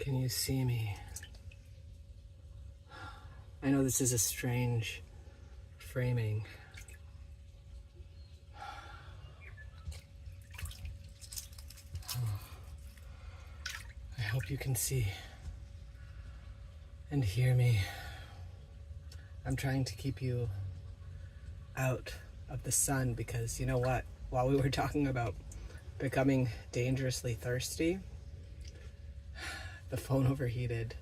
Can you see me? I know this is a strange framing. I hope you can see and hear me. I'm trying to keep you out of the sun because you know what? While we were talking about becoming dangerously thirsty, the phone overheated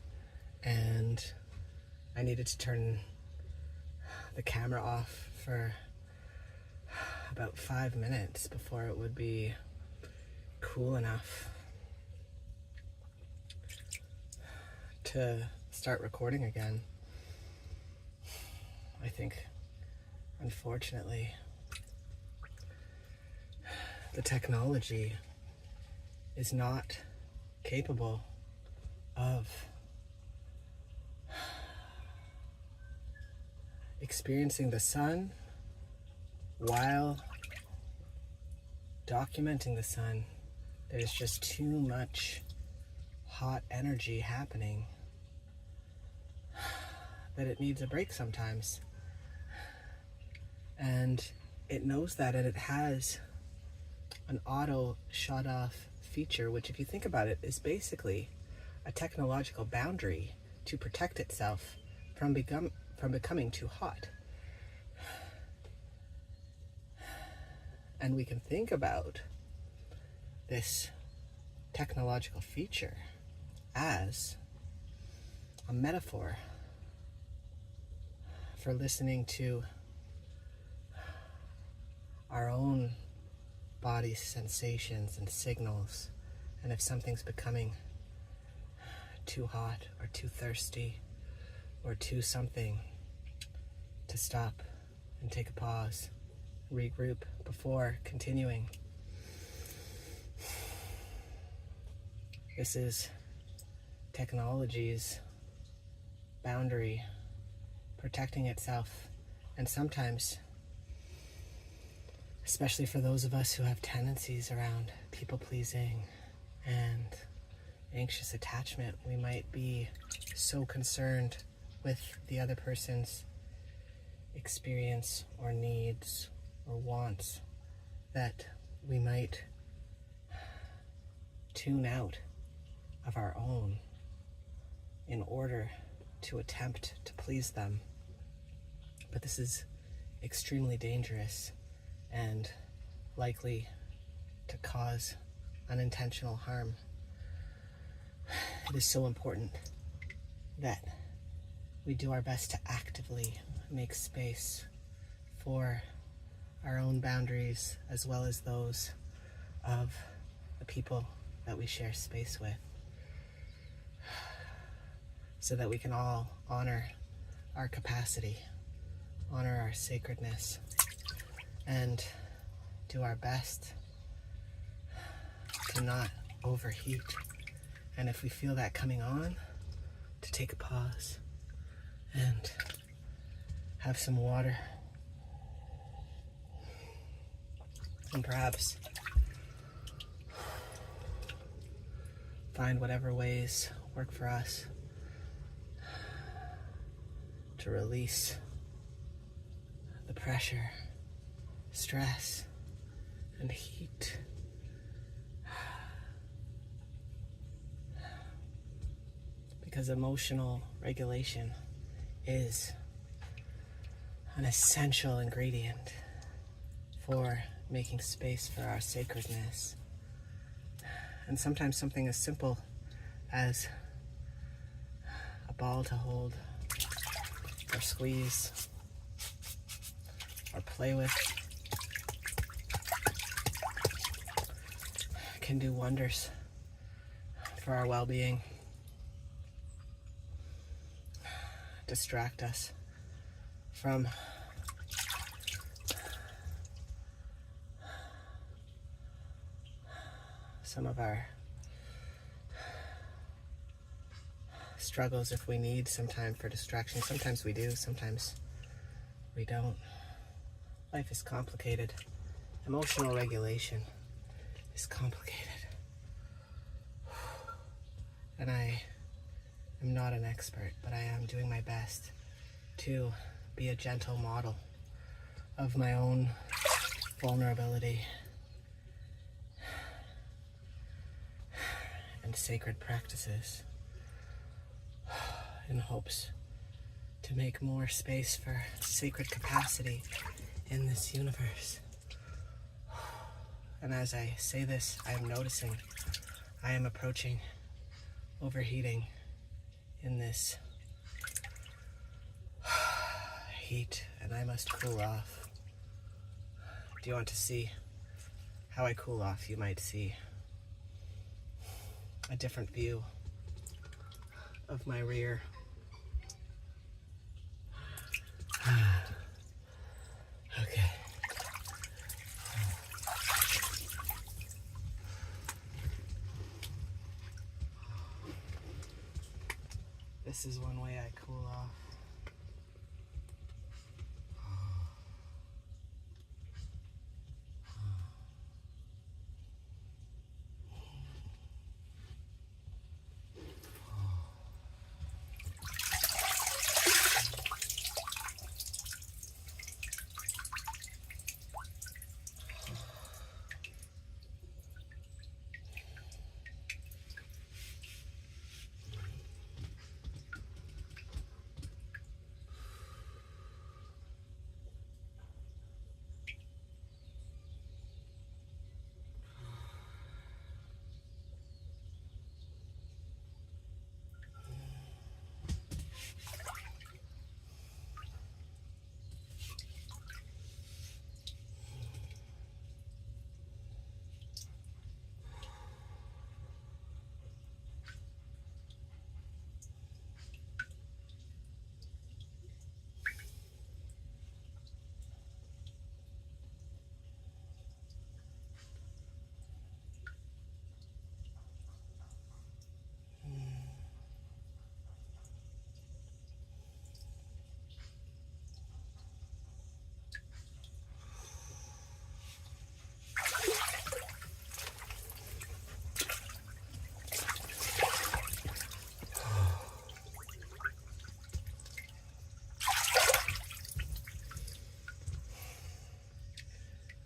and I needed to turn the camera off for about 5 minutes before it would be cool enough to start recording again. I think, unfortunately, the technology is not capable of experiencing the sun while documenting the sun. There's just too much hot energy happening that it needs a break sometimes. And it knows that, and it has an auto shut off feature, which if you think about it is basically a technological boundary to protect itself from becoming too hot. And we can think about this technological feature as a metaphor for listening to our own body's sensations and signals, and if something's becoming too hot or too thirsty or too something, to stop and take a pause, regroup before continuing. This is technology's boundary protecting itself, and sometimes, especially for those of us who have tendencies around people-pleasing and anxious attachment, we might be so concerned with the other person's experience or needs or wants that we might tune out of our own in order to attempt to please them. But this is extremely dangerous and likely to cause unintentional harm. It is so important that we do our best to actively make space for our own boundaries as well as those of the people that we share space with, so that we can all honor our capacity, honor our sacredness, and do our best to not overheat. And if we feel that coming on, to take a pause and have some water, and perhaps find whatever ways work for us to release the pressure, stress, and heat. Because emotional regulation is an essential ingredient for making space for our sacredness. And sometimes something as simple as a ball to hold or squeeze or play with can do wonders for our well-being. Distract us from some of our struggles if we need some time for distraction. Sometimes we do, sometimes we don't. Life is complicated. Emotional regulation is complicated. And I I'm not an expert, but I am doing my best to be a gentle model of my own vulnerability and sacred practices in hopes to make more space for sacred capacity in this universe. And as I say this, I am noticing I am approaching overheating in this heat, and I must cool off. Do you want to see how I cool off? You might see a different view of my rear. Okay. This is one way I cool off.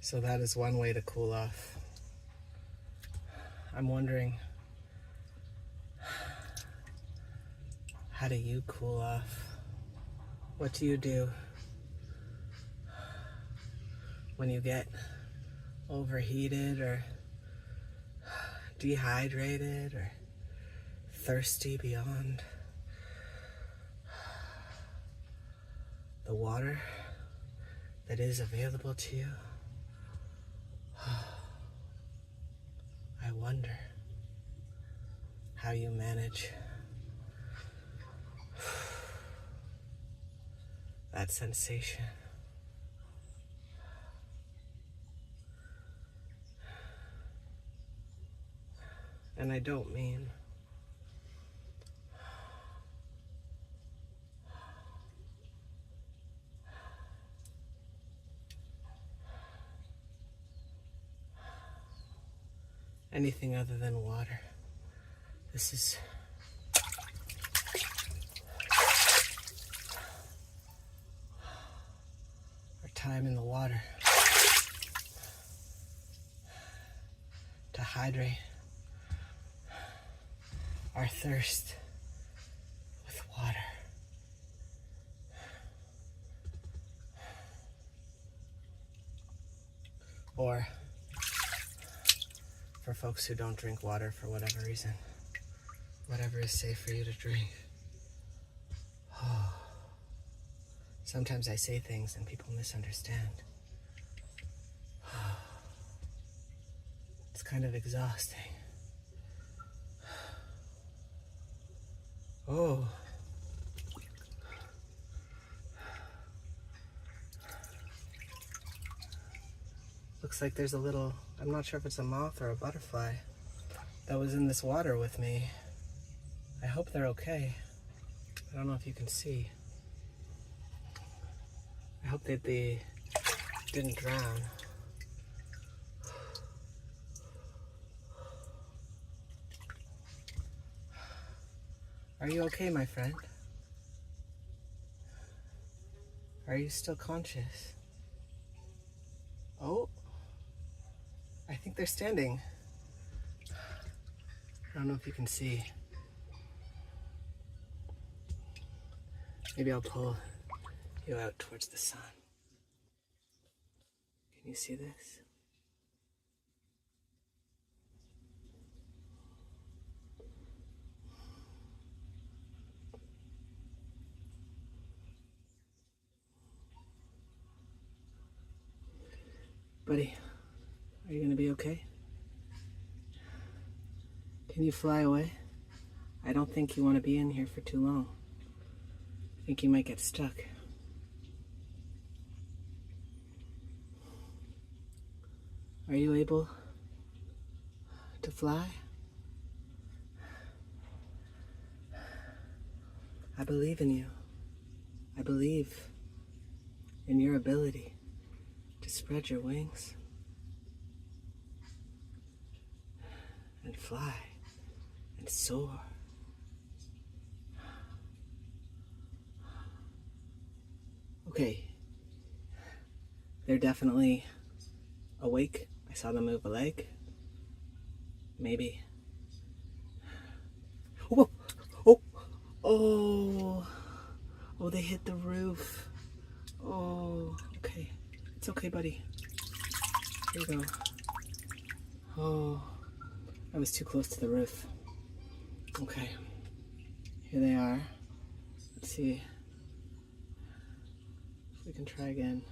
So that is one way to cool off. I'm wondering, how do you cool off? What do you do when you get overheated or dehydrated or thirsty beyond the water that is available to you? I wonder how you manage that sensation. And I don't mean anything other than water. This is our time in the water to hydrate our thirst with water. Or for folks who don't drink water for whatever reason, whatever is safe for you to drink. Sometimes I say things and people misunderstand. It's kind of exhausting. Oh. Looks like there's a little, I'm not sure if it's a moth or a butterfly that was in this water with me. I hope they're okay. I don't know if you can see. I hope that they didn't drown. Are you okay, my friend? Are you still conscious? Oh, I think they're standing. I don't know if you can see. Maybe I'll pull you out towards the sun. Can you see this? Buddy, are you gonna be okay? Can you fly away? I don't think you want to be in here for too long. I think you might get stuck. Are you able to fly? I believe in you. I believe in your ability to spread your wings and fly and soar. Okay, they're definitely awake. I saw them move a leg. Maybe. Oh, oh, oh, oh, they hit the roof. Oh, okay. It's okay, buddy. Here you go. Oh, I was too close to the roof. Okay, here they are. Let's see if we can try again.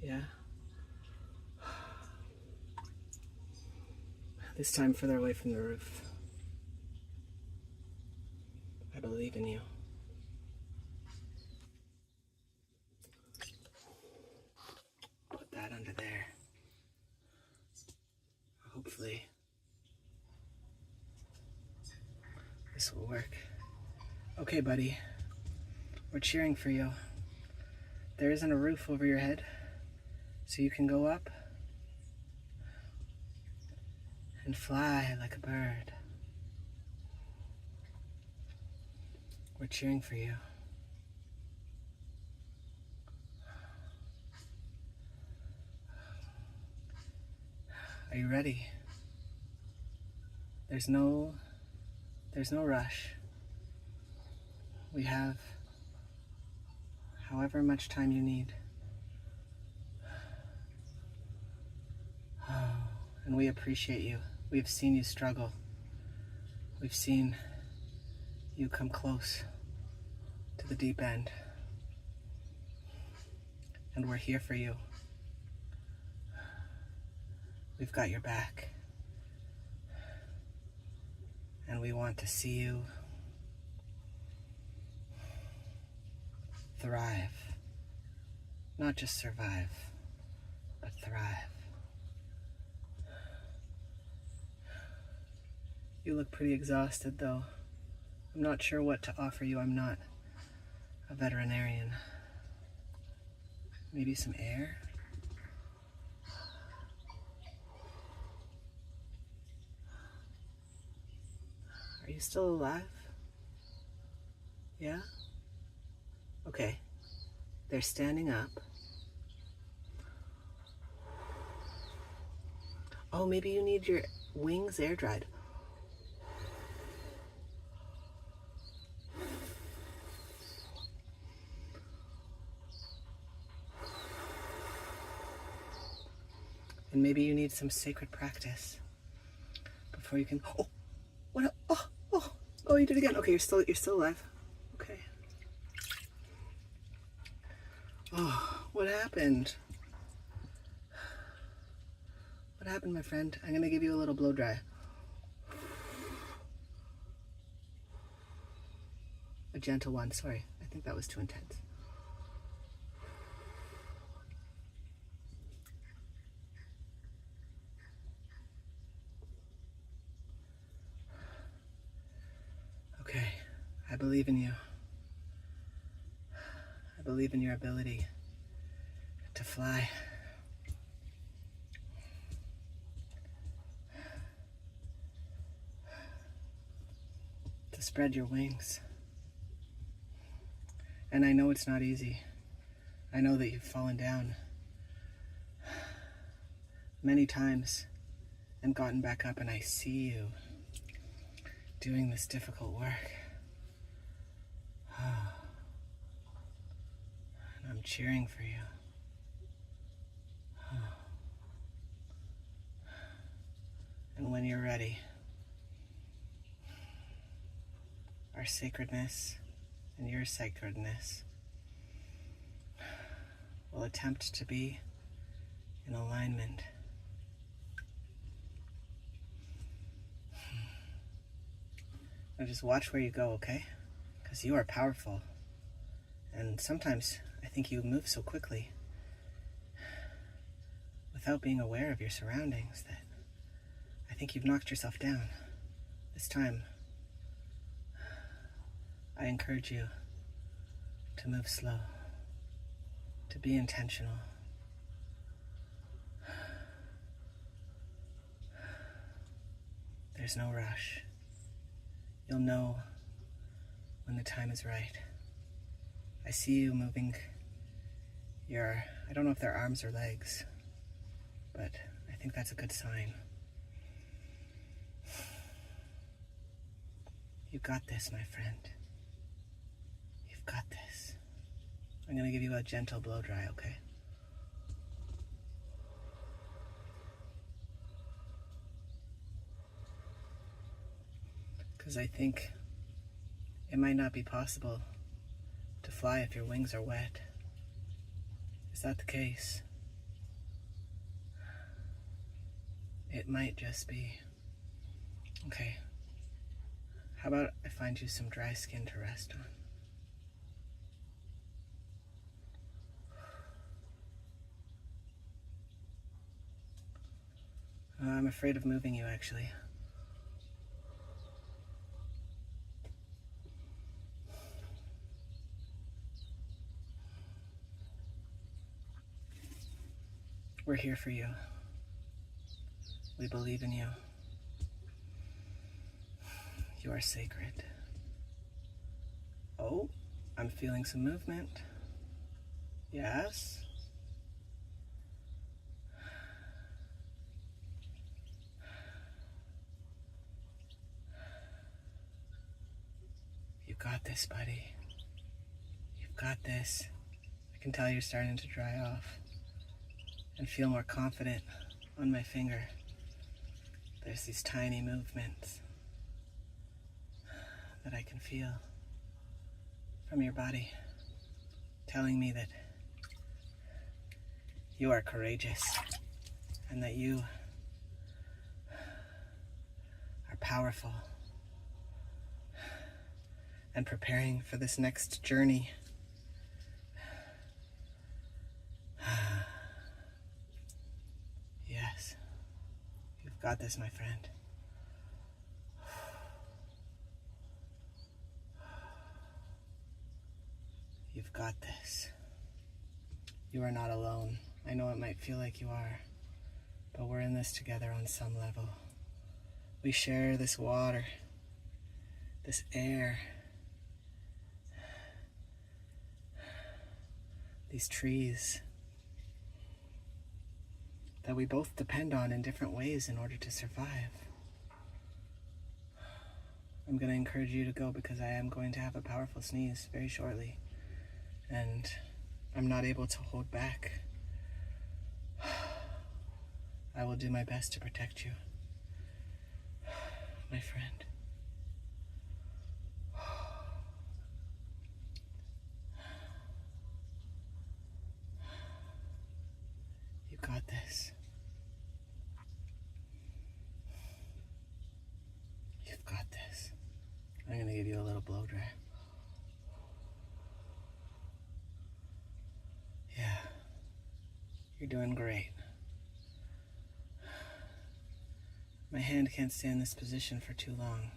Yeah. This time further away from the roof. I believe in you. Put that under there. Hopefully this will work. Okay, buddy. We're cheering for you. There isn't a roof over your head, so you can go up and fly like a bird. We're cheering for you. Are you ready? There's no rush. We have however much time you need. And we appreciate you. We've seen you struggle. We've seen you come close to the deep end. And we're here for you. We've got your back. And we want to see you thrive. Not just survive, but thrive. You look pretty exhausted, though. I'm not sure what to offer you. I'm not a veterinarian. Maybe some air? Are you still alive? Yeah? Okay. They're standing up. Oh, maybe you need your wings air dried. And maybe you need some sacred practice before you can. Oh, what? Oh, you did it again. Okay, you're still alive. Okay. Oh, what happened? What happened, my friend? I'm gonna give you a little blow dry. A gentle one. Sorry, I think that was too intense. Okay, I believe in you. I believe in your ability to fly. to spread your wings. And I know it's not easy. I know that you've fallen down many times and gotten back up, and I see you doing this difficult work. And I'm cheering for you. And when you're ready, our sacredness and your sacredness will attempt to be in alignment. Now just watch where you go, okay? Because you are powerful. And sometimes I think you move so quickly without being aware of your surroundings that I think you've knocked yourself down. This time, I encourage you to move slow, to be intentional. There's no rush. You'll know when the time is right. I see you moving I don't know if they're arms or legs, but I think that's a good sign. You've got this, my friend. You've got this. I'm gonna give you a gentle blow dry, okay? Because I think it might not be possible to fly if your wings are wet. Is that the case? It might just be. Okay. How about I find you some dry skin to rest on? I'm afraid of moving you, actually. We're here for you. We believe in you. You are sacred. Oh, I'm feeling some movement. Yes? You've got this, buddy. You've got this. I can tell you're starting to dry off and feel more confident on my finger. There's these tiny movements that I can feel from your body telling me that you are courageous and that you are powerful and preparing for this next journey. Yes, you've got this, my friend. You've got this. You are not alone. I know it might feel like you are, but we're in this together on some level. We share this water, this air, these trees that we both depend on in different ways in order to survive. I'm going to encourage you to go because I am going to have a powerful sneeze very shortly, and I'm not able to hold back. I will do my best to protect you, my friend. You got this. You've got this. I'm going to give you a little blow dry. Yeah, you're doing great. My hand can't stay in this position for too long,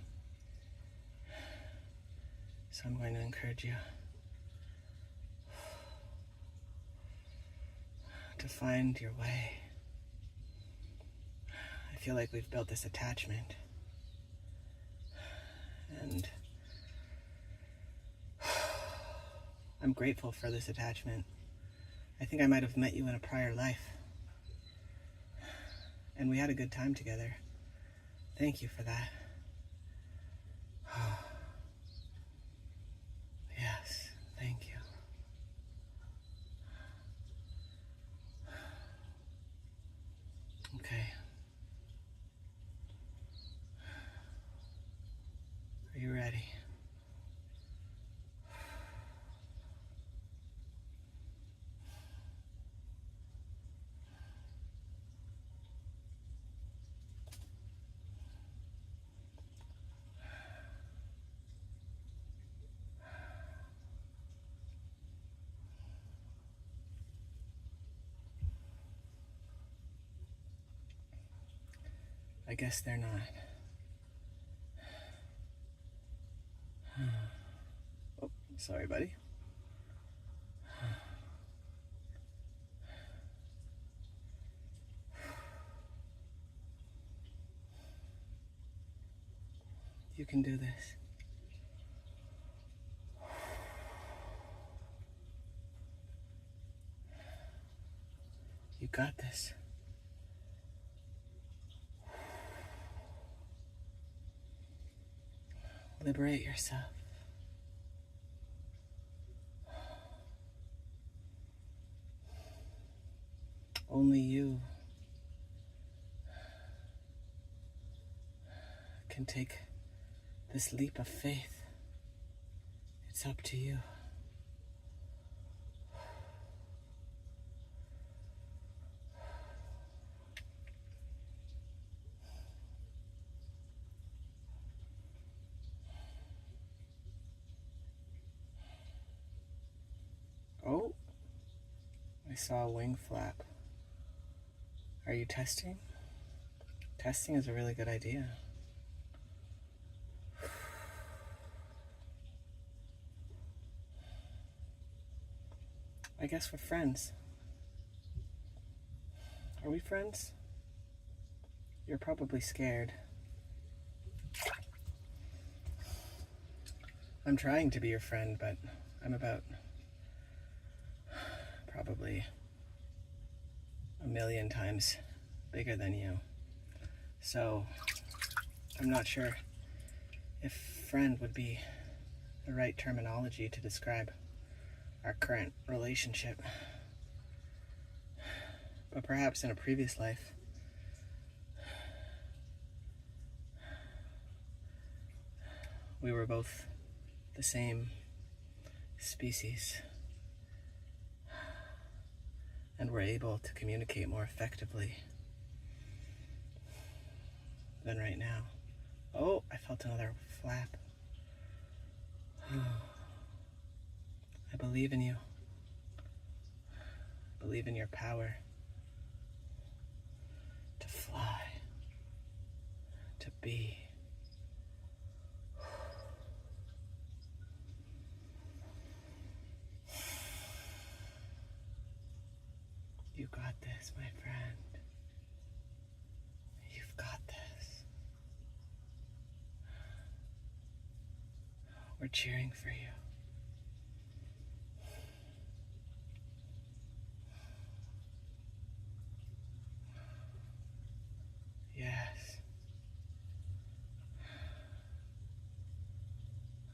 so I'm going to encourage you to find your way. I feel like we've built this attachment, and I'm grateful for this attachment. I think I might have met you in a prior life. And we had a good time together. Thank you for that. Yes, thank you. Okay. Are you ready? I guess they're not. Oh, sorry, buddy. You can do this. You got this. Liberate yourself. Only you can take this leap of faith. It's up to you. Oh, I saw a wing flap. Are you testing? Testing is a really good idea. I guess we're friends. Are we friends? You're probably scared. I'm trying to be your friend, but I'm about probably 1,000,000 times bigger than you. So I'm not sure if friend would be the right terminology to describe our current relationship. But perhaps in a previous life, we were both the same species and were able to communicate more effectively than right now. Oh, I felt another flap. I believe in you. I believe in your power to fly, to be. You got this, my friend. You've got this. We're cheering for you. Yes.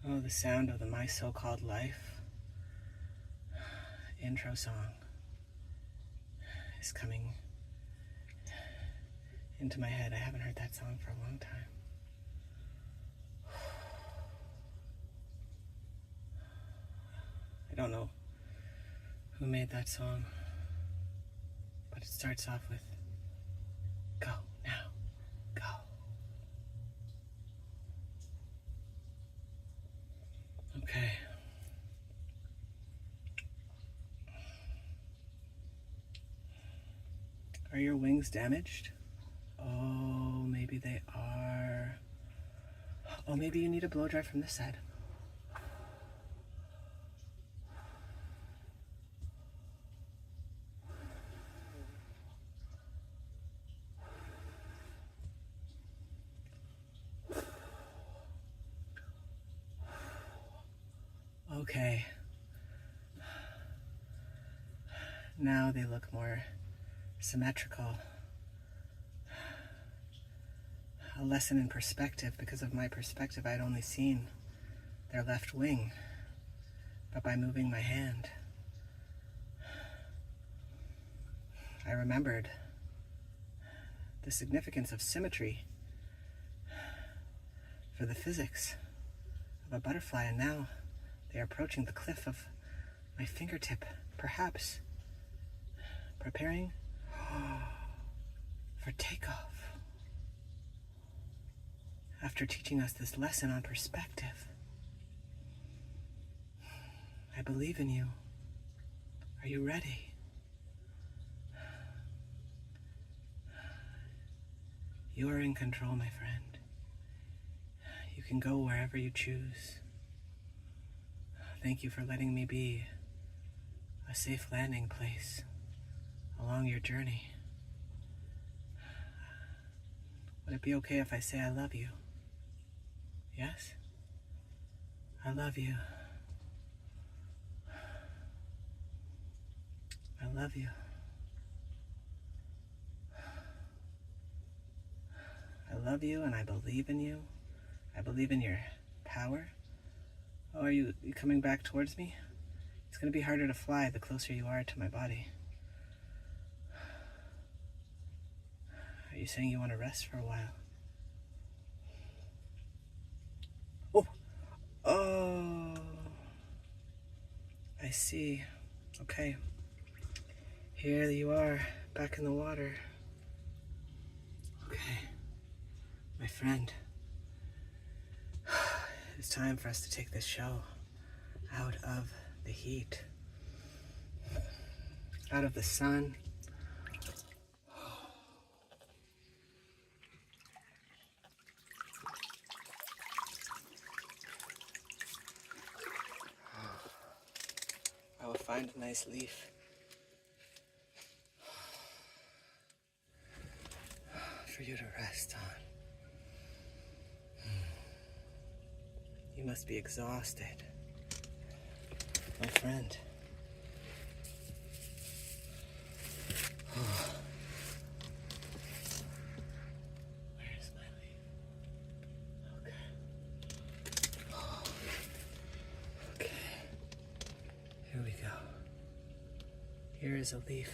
Oh, the sound of the My So-Called Life intro song is coming into my head. I haven't heard that song for a long time. I don't know who made that song, but it starts off with, "Go now, go." Okay. Are your wings damaged? Oh, maybe they are. Oh, maybe you need a blow dry from this side. Okay. Now they look more symmetrical. A lesson in perspective. Because of my perspective, I'd only seen their left wing. But by moving my hand, I remembered the significance of symmetry for the physics of a butterfly, and now they are approaching the cliff of my fingertip, perhaps preparing for takeoff. After teaching us this lesson on perspective, I believe in you. Are you ready? You are in control, my friend. You can go wherever you choose. Thank you for letting me be a safe landing place along your journey. Would it be okay if I say I love you? Yes? I love you. I love you. I love you, and I believe in you. I believe in your power. Oh, are you coming back towards me? It's going to be harder to fly the closer you are to my body. Are you saying you want to rest for a while? Oh, I see. Okay. Here you are, back in the water. Okay, my friend. It's time for us to take this show out of the heat, out of the sun. I will find a nice leaf for you to rest on. You must be exhausted, my friend. Where is my leaf? Okay. Here we go. Here is a leaf.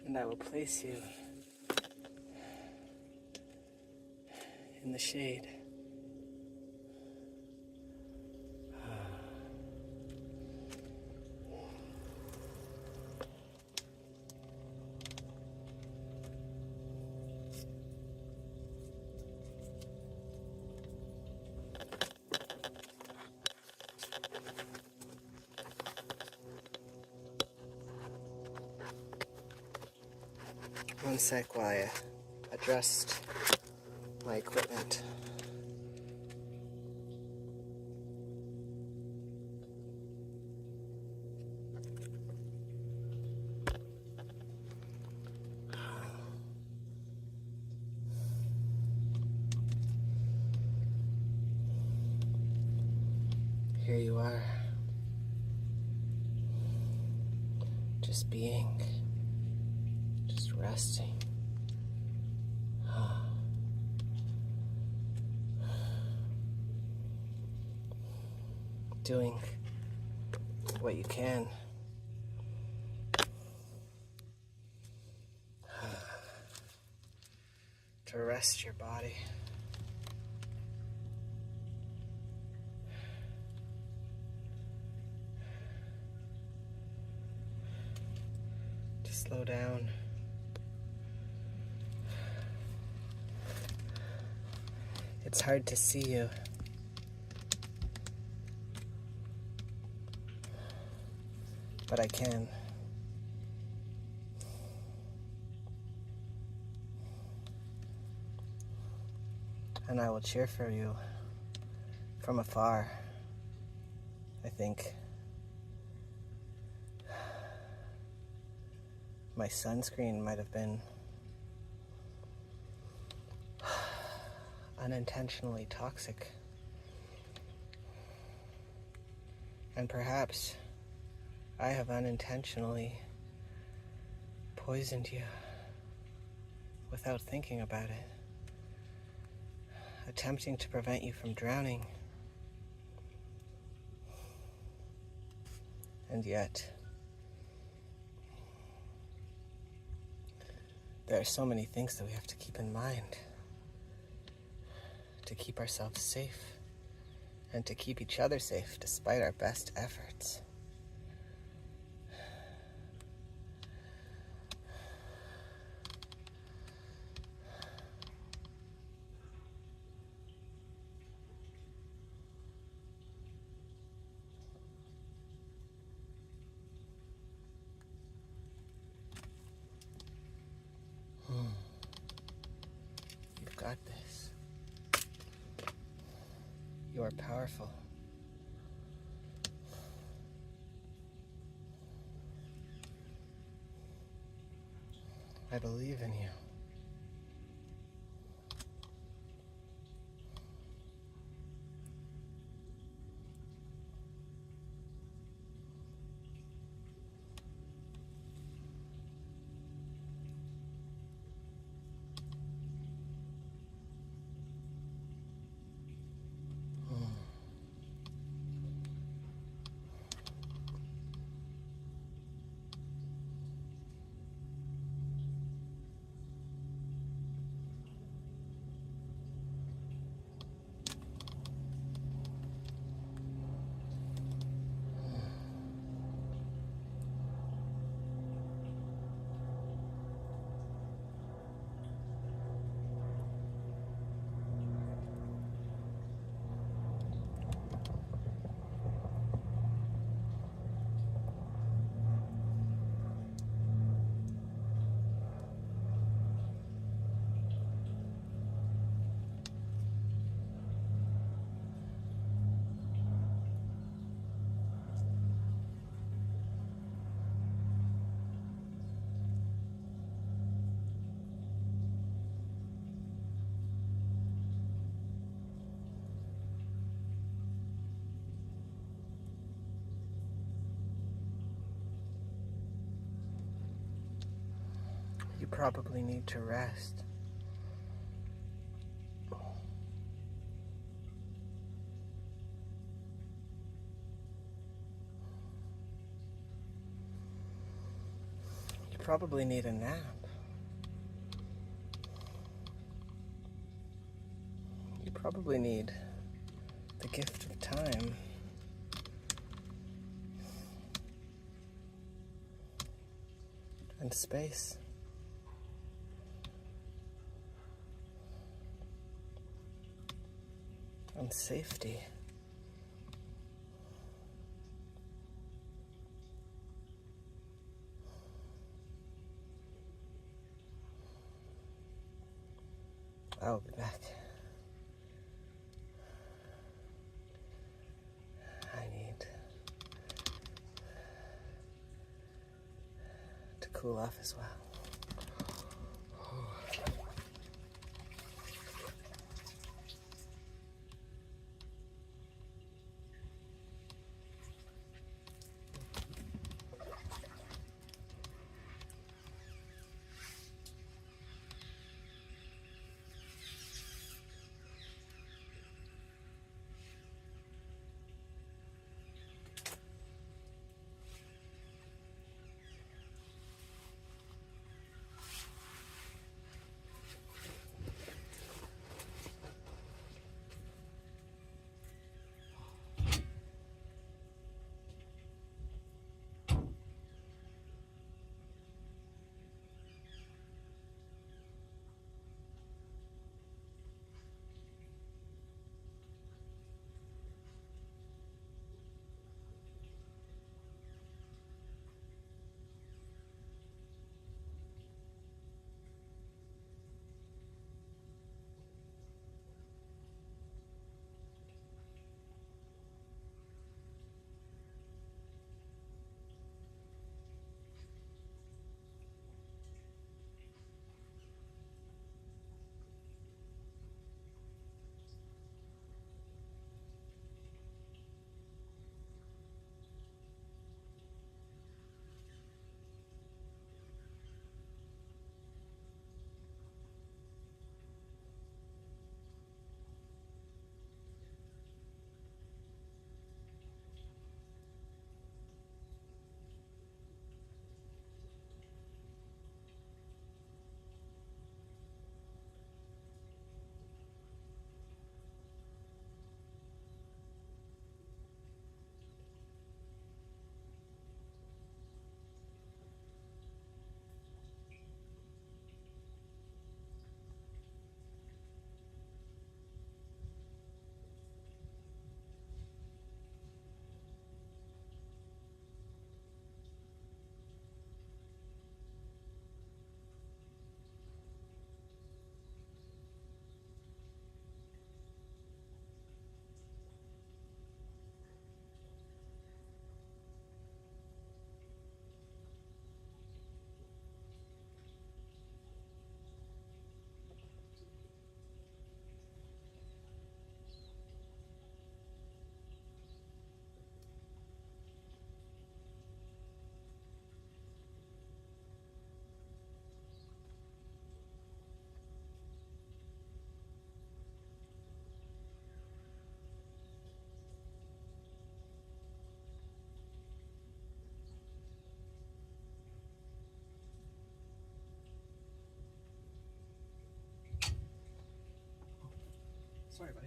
And I will place you in the shade. One sec while I adjust my equipment. Here you are, just being, just resting. Doing what you can to rest your body. To slow down. It's hard to see you. But I can. And I will cheer for you from afar, I think. My sunscreen might have been unintentionally toxic. And perhaps I have unintentionally poisoned you without thinking about it, attempting to prevent you from drowning. And yet, there are so many things that we have to keep in mind to keep ourselves safe and to keep each other safe despite our best efforts. You've got this. You are powerful. I believe in you. You probably need to rest. You probably need a nap. You probably need the gift of time. And space. And safety. I'll be back. I need to cool off as well. Sorry, buddy.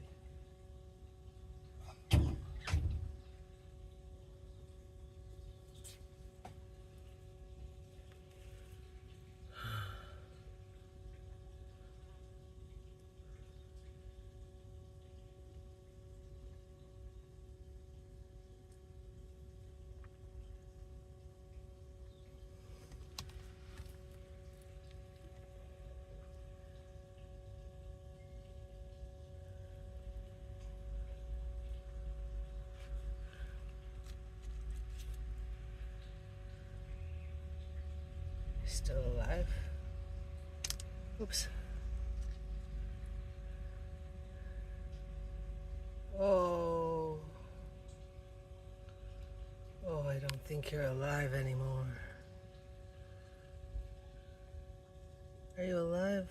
Still alive? Oops. Oh. Oh, I don't think you're alive anymore. Are you alive?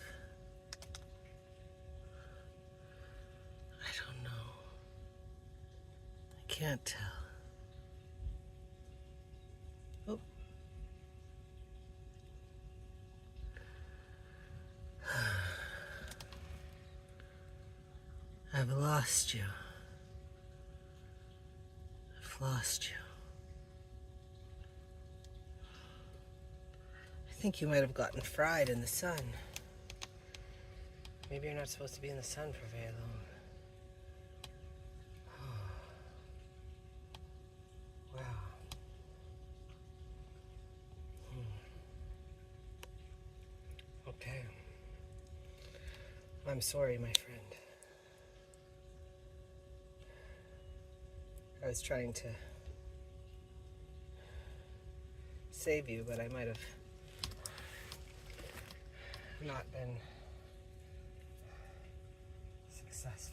I don't know. I can't tell. Oh. I've lost you. I've lost you. I think you might have gotten fried in the sun. Maybe you're not supposed to be in the sun for very long. Wow. Okay. I'm sorry, my friend. I was trying to save you, but I might have not been successful.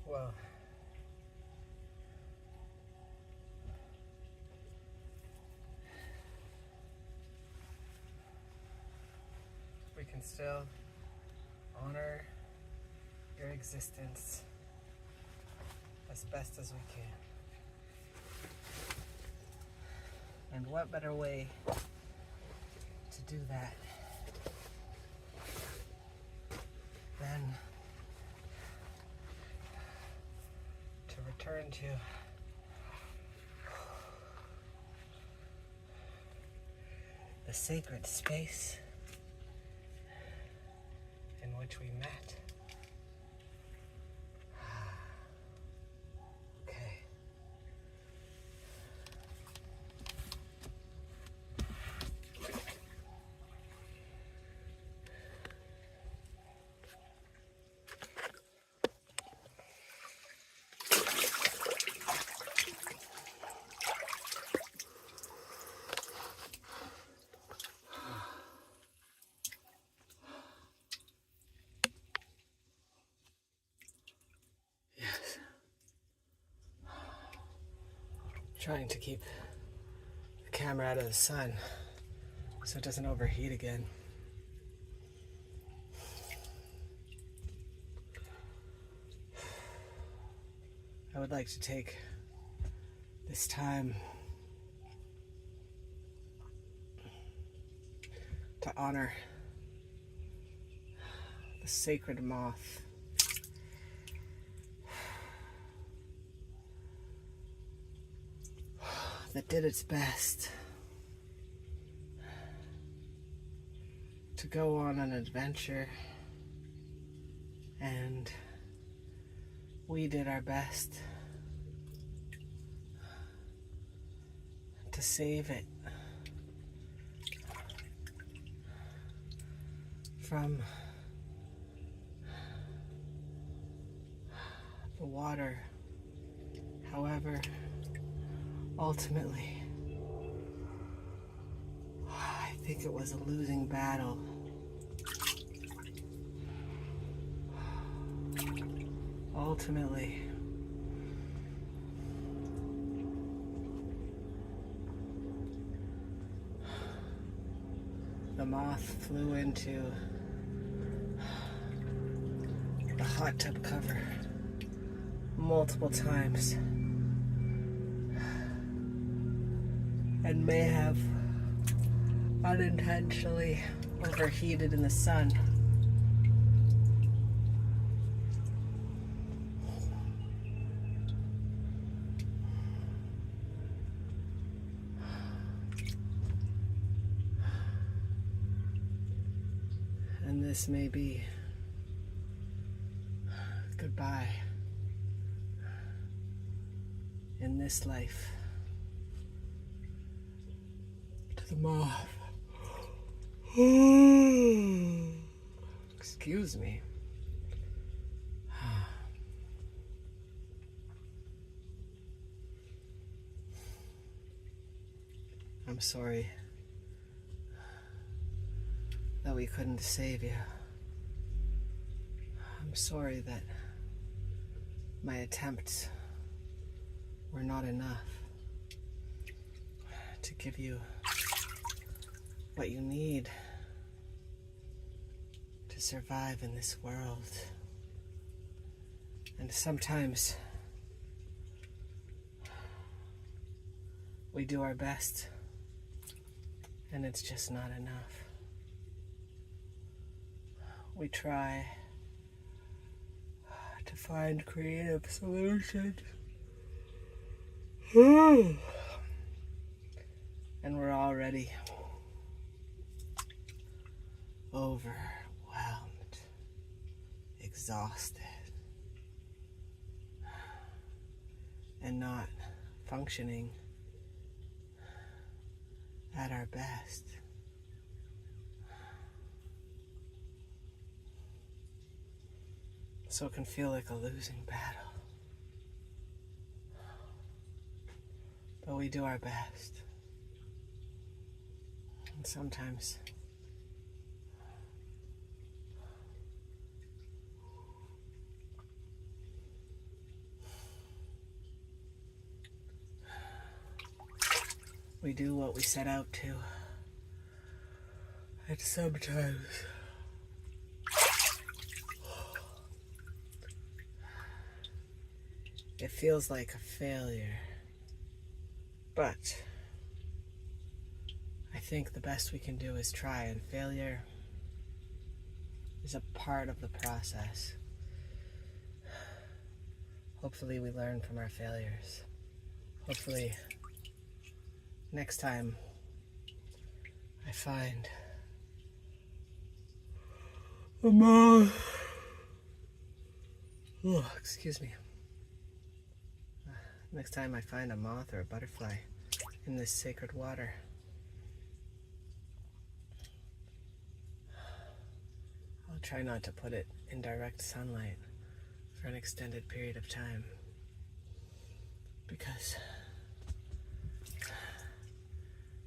Well, we can still honor your existence as best as we can. And what better way to do that than to return to the sacred space in which we met. Okay. Yes. Trying to keep the camera out of the sun so it doesn't overheat again. I would like to take this time to honor the sacred moth that did its best to go on an adventure, and we did our best to save it from the water. However, ultimately, I think it was a losing battle. ultimately, the moth flew into the hot tub cover multiple times and may have unintentionally overheated in the sun. And this may be goodbye in this life to the moth. Excuse me. I'm sorry that we couldn't save you. I'm sorry that my attempts were not enough to give you what you need to survive in this world. And sometimes we do our best and it's just not enough. We try to find creative solutions. And we're already overwhelmed, exhausted, and not functioning at our best. So it can feel like a losing battle. But we do our best. And sometimes we do what we set out to. And sometimes it feels like a failure. But I think the best we can do is try, and failure is a part of the process. Hopefully we learn from our failures. Hopefully next time I find a moth. Oh, excuse me. Next time I find a moth or a butterfly in this sacred water, I'll try not to put it in direct sunlight for an extended period of time, because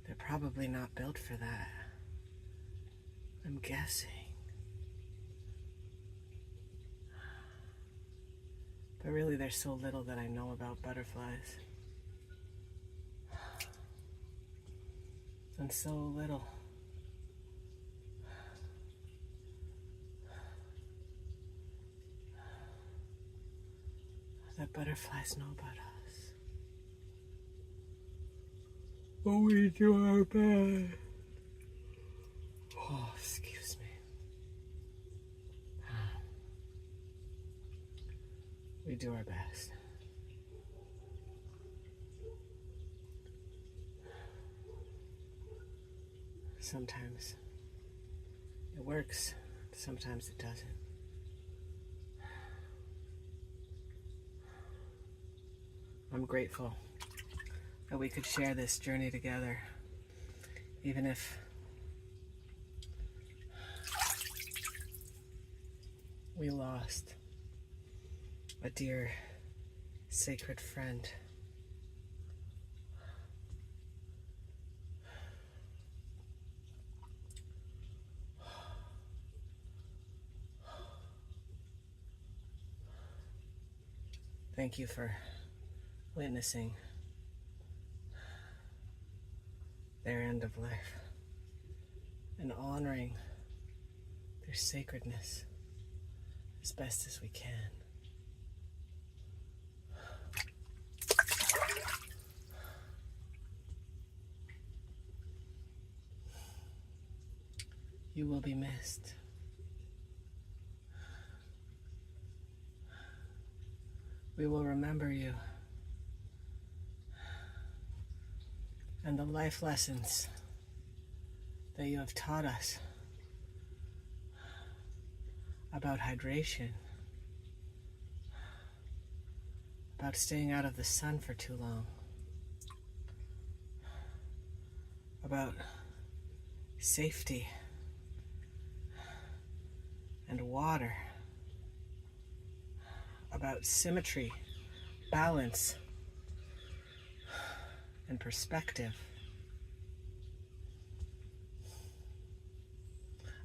they're probably not built for that. I'm guessing. But really, there's so little that I know about butterflies. And so little that butterflies know about us. But we do our best. Oh, excuse me. We do our best. Sometimes it works, sometimes it doesn't. I'm grateful that we could share this journey together, even if we lost a dear, sacred friend. Thank you for witnessing their end of life and honoring their sacredness as best as we can. You will be missed. We will remember you and the life lessons that you have taught us about hydration, about staying out of the sun for too long, about safety and water, about symmetry, balance, and perspective,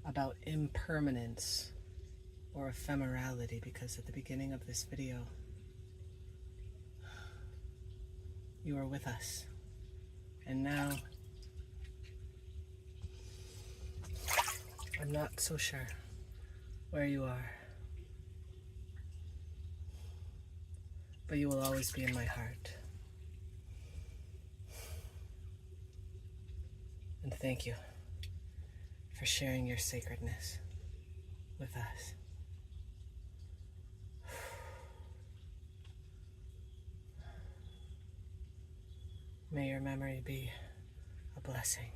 about impermanence or ephemerality, because at the beginning of this video, you were with us, and now I'm not so sure where you are, but you will always be in my heart. And thank you for sharing your sacredness with us. May your memory be a blessing.